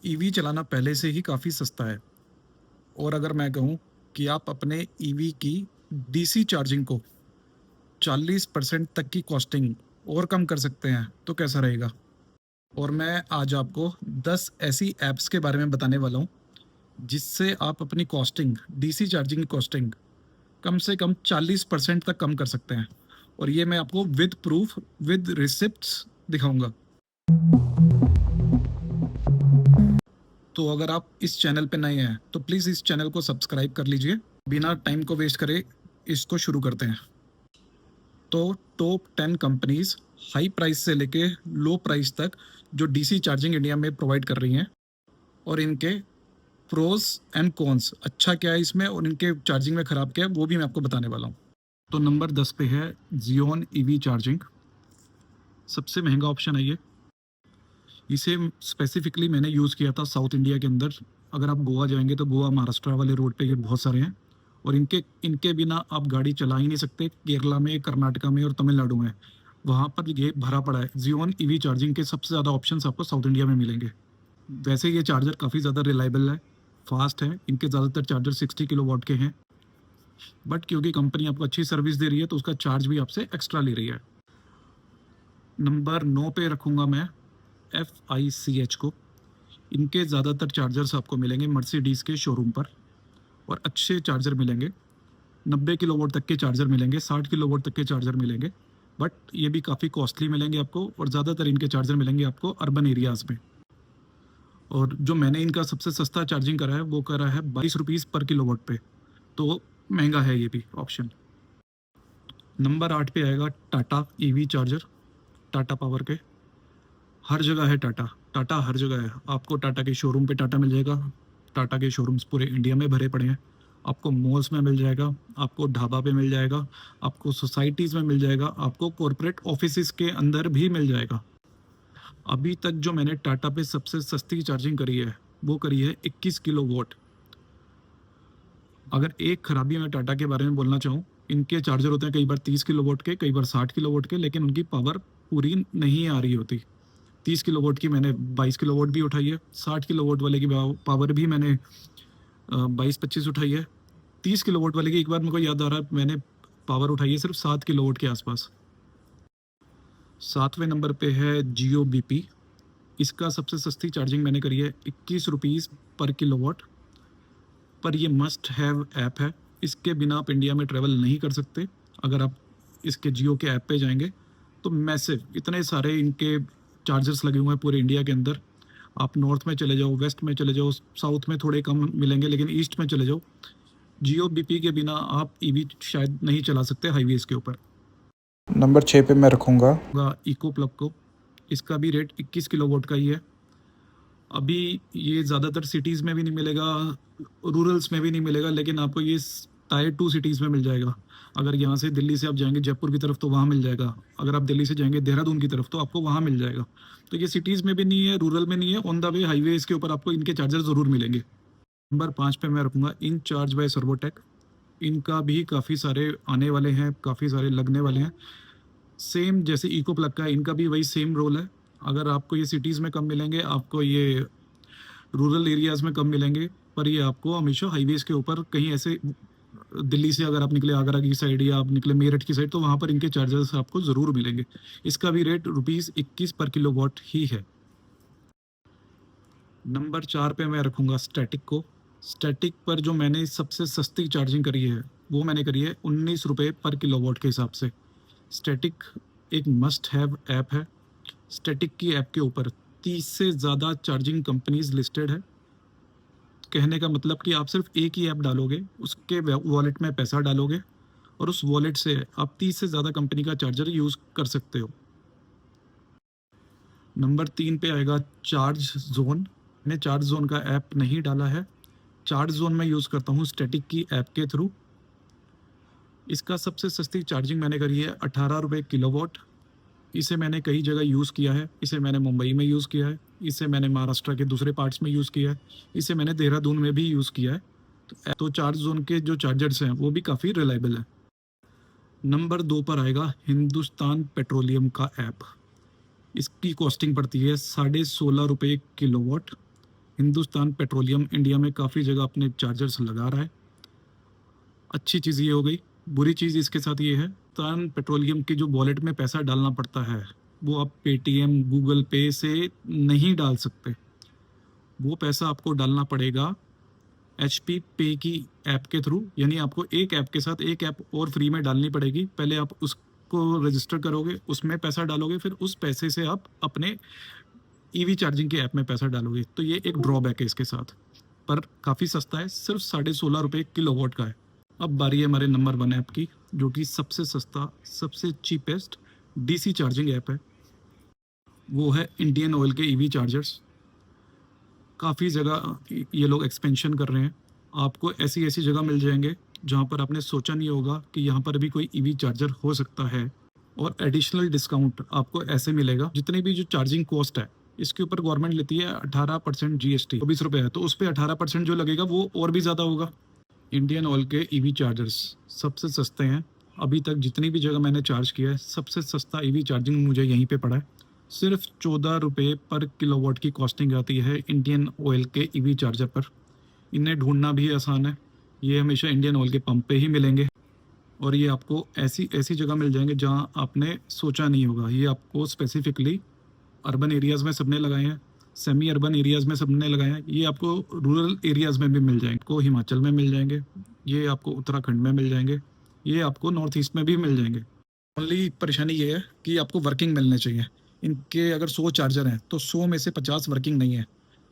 EV चलाना पहले से ही काफ़ी सस्ता है। और अगर मैं कहूँ कि आप अपने ईवी की डीसी चार्जिंग को 40% तक की कॉस्टिंग और कम कर सकते हैं, तो कैसा रहेगा? और मैं आज आपको 10 ऐसी ऐप्स के बारे में बताने वाला हूँ, जिससे आप अपनी कॉस्टिंग, डीसी चार्जिंग की कॉस्टिंग कम से कम 40% तक कम कर सकते हैं। और ये मैं आपको विद प्रूफ, विद रिसिप्ट्स दिखाऊँगा। तो अगर आप इस चैनल पे नए हैं, तो प्लीज़ इस चैनल को सब्सक्राइब कर लीजिए। बिना टाइम को वेस्ट करे इसको शुरू करते हैं। तो टॉप 10 कंपनीज़ हाई प्राइस से लेके लो प्राइस तक जो डीसी चार्जिंग इंडिया में प्रोवाइड कर रही हैं, और इनके प्रोस एंड कॉन्स, अच्छा क्या है इसमें और इनके चार्जिंग में ख़राब क्या है, वो भी मैं आपको बताने वाला हूँ। तो नंबर 10 पे है ज़ियोन ईवी चार्जिंग। सबसे महंगा ऑप्शन है ये। इसे स्पेसिफिकली मैंने यूज़ किया था साउथ इंडिया के अंदर। अगर आप गोवा जाएंगे तो गोवा महाराष्ट्र वाले रोड पे ये बहुत सारे हैं, और इनके इनके बिना आप गाड़ी चला ही नहीं सकते। केरला में, कर्नाटका में और तमिलनाडु में वहाँ पर ये भरा पड़ा है। जियोन ईवी चार्जिंग के सबसे ज़्यादा ऑप्शंस आपको साउथ इंडिया में मिलेंगे। वैसे ये चार्जर काफ़ी ज़्यादा रिलायबल है, फास्ट है। इनके ज़्यादातर चार्जर 60 किलोवाट के हैं, बट क्योंकि कंपनी आपको अच्छी सर्विस दे रही है तो उसका चार्ज भी आपसे एक्स्ट्रा ले रही है। नंबर 9 पे रखूँगा मैं FICH को। इनके ज़्यादातर चार्जर्स आपको मिलेंगे मर्सिडीज़ के शोरूम पर, और अच्छे चार्जर मिलेंगे। 90 किलोवाट तक के चार्जर मिलेंगे, 60 किलोवाट तक के चार्जर मिलेंगे, बट ये भी काफ़ी कॉस्टली मिलेंगे आपको। और ज़्यादातर इनके चार्जर मिलेंगे आपको अर्बन एरियाज़ में। और जो मैंने इनका सबसे सस्ता चार्जिंग करा है वो करा है 22 रुपीज़ पर किलोवाट पे, तो महंगा है ये भी ऑप्शन। नंबर 8 पे आएगा Tata EV charger, Tata power के। हर जगह है टाटा, टाटा हर जगह है। आपको टाटा के शोरूम पे टाटा मिल जाएगा। टाटा के शोरूम्स पूरे इंडिया में भरे पड़े हैं। आपको मॉल्स में मिल जाएगा, आपको ढाबा पे मिल जाएगा, आपको सोसाइटीज़ में मिल जाएगा, आपको कॉरपोरेट ऑफिसेज़ के अंदर भी मिल जाएगा। अभी तक जो मैंने टाटा पे सबसे सस्ती चार्जिंग करी है वो करी है 21 किलोवाट। अगर एक खराबी मैं टाटा के बारे में बोलना चाहूँ, इनके चार्जर होते हैं कई बार 30 किलोवाट के, कई बार 60 किलोवाट के, लेकिन उनकी पावर पूरी नहीं आ रही होती। 30 किलोवाट की मैंने 22 किलोवाट भी उठाई है, 60 किलोवाट वाले की पावर भी मैंने 22-25 उठाई है। 30 किलोवाट वाले की एक बार मेरे को याद आ रहा है मैंने पावर उठाई है सिर्फ 7 किलोवाट के आसपास। 7वें नंबर पे है जियो BP। इसका सबसे सस्ती चार्जिंग मैंने करी है 21 रुपीज़ पर किलोवाट, पर ये मस्ट हैव ऐप है। इसके बिना आप इंडिया में ट्रैवल नहीं कर सकते। अगर आप इसके जियो के ऐप पे जाएंगे तो मैसिव इतने सारे इनके चार्जर्स लगे हुए हैं पूरे इंडिया के अंदर। आप नॉर्थ में चले जाओ, वेस्ट में चले जाओ, साउथ में थोड़े कम मिलेंगे, लेकिन ईस्ट में चले जाओ, जियो BP के बिना आप ईवी शायद नहीं चला सकते हाईवेज़ के ऊपर। नंबर 6 पे मैं रखूँगा इको प्लग को। इसका भी रेट 21 किलोवाट का ही है। अभी ये ज़्यादातर सिटीज़ में भी नहीं मिलेगा, रूरल्स में भी नहीं मिलेगा, लेकिन आपको ये टायर 2 सिटीज़ में मिल जाएगा। अगर यहाँ से दिल्ली से आप जाएंगे जयपुर की तरफ तो वहाँ मिल जाएगा। अगर आप दिल्ली से जाएंगे देहरादून की तरफ तो आपको वहाँ मिल जाएगा। तो ये सिटीज़ में भी नहीं है, रूरल में नहीं है, ऑन द वे हाईवेज़ के ऊपर आपको इनके चार्जर ज़रूर मिलेंगे। नंबर 5 पे मैं रखूँगा इन चार्ज बाय सर्वोटेक। इनका भी काफ़ी सारे आने वाले हैं, काफ़ी सारे लगने वाले हैं। सेम जैसे इको प्लग का है, इनका भी वही सेम रोल है। अगर आपको ये सिटीज़ में कम मिलेंगे, आपको ये रूरल एरियाज़ में कम मिलेंगे, पर ये आपको हमेशा हाईवेज़ के ऊपर कहीं ऐसे दिल्ली से अगर आप निकले आगरा की साइड या आप निकले मेरठ की साइड तो वहाँ पर इनके चार्जर्स आपको ज़रूर मिलेंगे। इसका भी रेट रुपीज़ 21 पर किलोवाट ही है। नंबर 4 पे मैं रखूँगा स्टैटिक को। स्टैटिक पर जो मैंने सबसे सस्ती चार्जिंग करी है वो मैंने करी है 19 रुपये पर किलोवाट के हिसाब से। स्टैटिक एक मस्ट हैव ऐप है। स्टैटिक की ऐप के ऊपर 30 से ज़्यादा चार्जिंग कंपनीज लिस्टेड है। कहने का मतलब कि आप सिर्फ एक ही ऐप डालोगे, उसके वॉलेट में पैसा डालोगे, और उस वॉलेट से आप 30 से ज़्यादा कंपनी का चार्जर यूज़ कर सकते हो। नंबर 3 पे आएगा चार्ज जोन। मैंने चार्ज जोन का ऐप नहीं डाला है। चार्ज जोन में यूज़ करता हूँ स्टैटिक की ऐप के थ्रू। इसका सबसे सस्ती चार्जिंग मैंने करी है 18 रुपये किलोवाट। इसे मैंने कई जगह यूज़ किया है। इसे मैंने मुंबई में यूज़ किया है, इसे मैंने महाराष्ट्र के दूसरे पार्ट्स में यूज़ किया है, इसे मैंने देहरादून में भी यूज़ किया है। तो चार्ज जोन के जो चार्जर्स हैं वो भी काफ़ी रिलायबल है। नंबर 2 पर आएगा हिंदुस्तान पेट्रोलियम का ऐप। इसकी कॉस्टिंग पड़ती है 16.5 रुपये किलोवाट। हिंदुस्तान पेट्रोलियम इंडिया में काफ़ी जगह अपने चार्जर्स लगा रहा है। अच्छी चीज़ ये हो गई। बुरी चीज़ इसके साथ ये है, हिंदुस्तान पेट्रोलियम की जो वॉलेट में पैसा डालना पड़ता है वो आप पेटीएम गूगल पे से नहीं डाल सकते। वो पैसा आपको डालना पड़ेगा HP पे की ऐप के थ्रू, यानी आपको एक ऐप के साथ एक ऐप और फ्री में डालनी पड़ेगी। पहले आप उसको रजिस्टर करोगे, उसमें पैसा डालोगे, फिर उस पैसे से आप अपने EV चार्जिंग के ऐप में पैसा डालोगे। तो ये एक ड्रॉबैक है इसके साथ, पर काफ़ी सस्ता है, सिर्फ 16.5 रुपये किलोवाट का है। अब बारी है हमारे नंबर 1 ऐप की, जो कि सबसे सस्ता, सबसे चीपेस्ट DC चार्जिंग ऐप है। वो है इंडियन ऑयल के EV चार्जर्स। काफ़ी जगह ये लोग एक्सपेंशन कर रहे हैं। आपको ऐसी ऐसी जगह मिल जाएंगे जहाँ पर आपने सोचा नहीं होगा कि यहाँ पर भी कोई EV चार्जर हो सकता है। और एडिशनल डिस्काउंट आपको ऐसे मिलेगा, जितनी भी जो चार्जिंग कॉस्ट है इसके ऊपर गवर्नमेंट लेती है 18% GST, 24 रुपये है, तो उस पर 18% जो लगेगा वो और भी ज़्यादा होगा। इंडियन ऑयल के EV चार्जर्स सबसे सस्ते हैं। अभी तक जितनी भी जगह मैंने चार्ज किया है, सबसे सस्ता EV चार्जिंग मुझे यहीं पे पड़ा है। सिर्फ 14 रुपये पर किलोवाट की कॉस्टिंग आती है इंडियन ऑयल के EV चार्जर पर। इन्हें ढूंढना भी आसान है, ये हमेशा इंडियन ऑयल के पंप पे ही मिलेंगे। और ये आपको ऐसी ऐसी जगह मिल जाएंगे जहाँ आपने सोचा नहीं होगा। ये आपको स्पेसिफिकली अर्बन एरियाज़ में सबने लगाए हैं, सेमी अर्बन एरियाज़ में सबने लगाए हैं। ये आपको रूरल एरियाज़ में भी मिल जाएंगे, आपको हिमाचल में मिल जाएंगे, ये आपको उत्तराखंड में मिल जाएंगे, ये आपको नॉर्थ ईस्ट में भी मिल जाएंगे। ओनली परेशानी ये है कि आपको वर्किंग मिलने चाहिए। इनके अगर 100 चार्जर हैं तो 100 में से 50 वर्किंग नहीं है।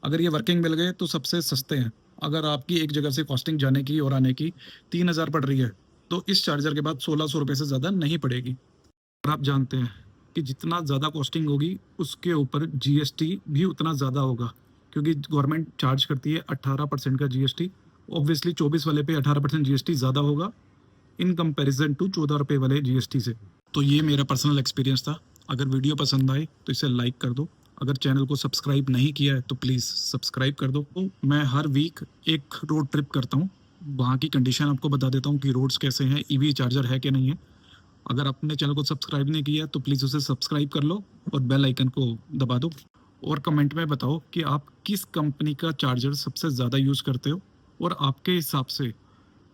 अगर ये वर्किंग मिल गए तो सबसे सस्ते हैं। अगर आपकी एक जगह से कॉस्टिंग जाने की और आने की 3000 पड़ रही है, तो इस चार्जर के बाद 1600 रुपये से ज़्यादा नहीं पड़ेगी। और आप जानते हैं कि जितना ज़्यादा कॉस्टिंग होगी उसके ऊपर GST भी उतना ज़्यादा होगा, क्योंकि गवर्नमेंट चार्ज करती है 18% का GST। ऑब्वियसली 24 वाले पे 18% GST ज़्यादा होगा इन कंपैरिजन टू 14 रुपये वाले GST से। तो ये मेरा पर्सनल एक्सपीरियंस था। अगर वीडियो पसंद आए तो इसे लाइक कर दो। अगर चैनल को सब्सक्राइब नहीं किया है तो प्लीज़ सब्सक्राइब कर दो। तो मैं हर वीक एक रोड ट्रिप करता हूँ, वहाँ की कंडीशन आपको बता देता हूँ कि रोड्स कैसे हैं, EV चार्जर है कि नहीं है। अगर आपने चैनल को सब्सक्राइब नहीं किया तो प्लीज़ उसे सब्सक्राइब कर लो और बेल आइकन को दबा दो। और कमेंट में बताओ कि आप किस कंपनी का चार्जर सबसे ज़्यादा यूज़ करते हो, और आपके हिसाब से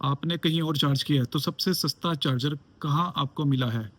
आपने कहीं और चार्ज किया है तो सबसे सस्ता चार्जर कहाँ आपको मिला है।